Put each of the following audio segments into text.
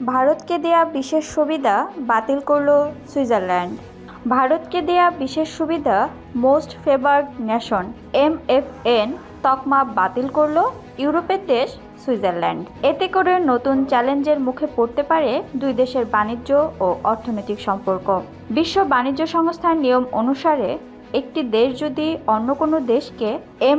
ভারতকে দেয়া বিশেষ সুবিধা বাতিল করল সুইজারল্যান্ড। ভারতকে দেয়া বিশেষ সুবিধা মোস্ট ফেভার্ড নেশন MFN তকমা বাতিল করল ইউরোপের দেশ সুইজারল্যান্ড। এতে করে নতুন চ্যালেঞ্জের মুখে পড়তে পারে দুই দেশের বাণিজ্য ও অর্থনৈতিক সম্পর্ক। বিশ্ব বাণিজ্য সংস্থার নিয়ম অনুসারে একটি দেশ যদি অন্য কোনো দেশকে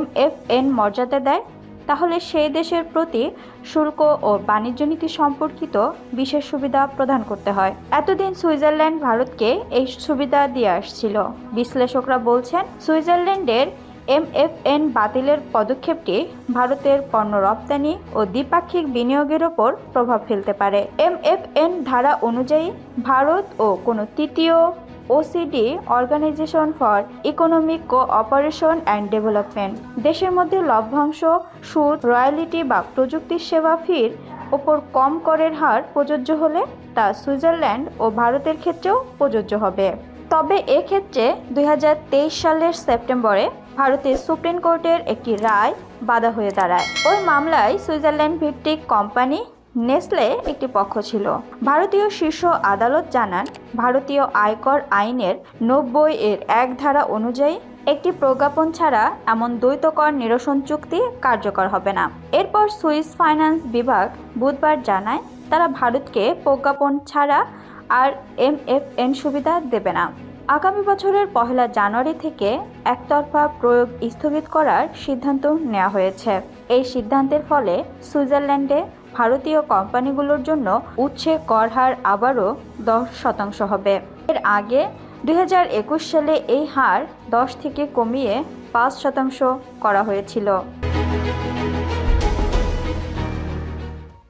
MFN মর্যাদা দেয়, তাহলে সেই দেশের প্রতি শুল্ক ও বাণিজ্য নীতি সম্পর্কিত বিশেষ সুবিধা প্রদান করতে হয়। এতদিন সুইজারল্যান্ড ভারতকে এই সুবিধা দিয়ে আসছিল। বিশ্লেষকরা বলছেন, সুইজারল্যান্ডের MFN বাতিলের পদক্ষেপটি ভারতের পণ্য রপ্তানি ও দ্বিপাক্ষিক বিনিয়োগের ওপর প্রভাব ফেলতে পারে। MFN ধারা অনুযায়ী ভারত ও কোনো তৃতীয় OECD organization for economic cooperation and development দেশের মধ্যে লভ্যাংশ, সুদ, রয়্যালিটি বা প্রযুক্তির সেবা ফির ওপর কম করের হার প্রযোজ্য হলে তা সুইজারল্যান্ড ও ভারতের ক্ষেত্রেও প্রযোজ্য হবে। তবে এক্ষেত্রে 2023 সালের সেপ্টেম্বরে ভারতের সুপ্রিম কোর্টের একটি রায় বাধা হয়ে দাঁড়ায়। ওই মামলায় সুইজারল্যান্ড ভিত্তিক কোম্পানি নেসলে একটি পক্ষ ছিল। ভারতীয় শীর্ষ আদালত জানান, ভারতীয় আয়কর আইনের 90 এর 1 ধারা অনুযায়ী একটি প্রজ্ঞাপন ছাড়া এমন দ্বৈত কর নিরসন চুক্তি কার্যকর হবে না। এরপর সুইস ফাইন্যান্স বিভাগ বুধবার জানায়, তারা ভারতকে প্রজ্ঞাপন ছাড়া আর MFN সুবিধা দেবে না। আগামী বছরের 1 জানুয়ারি থেকে একতরফা প্রয়োগ স্থগিত করার সিদ্ধান্ত নেওয়া হয়েছে। এই সিদ্ধান্তের ফলে সুইজারল্যান্ডে ভারতীয় কোম্পানিগুলোর জন্য উৎসে কর হার আবারও 10% হবে। এর আগে 2021 সালে এই হার 10 থেকে কমিয়ে 5% করা হয়েছিল।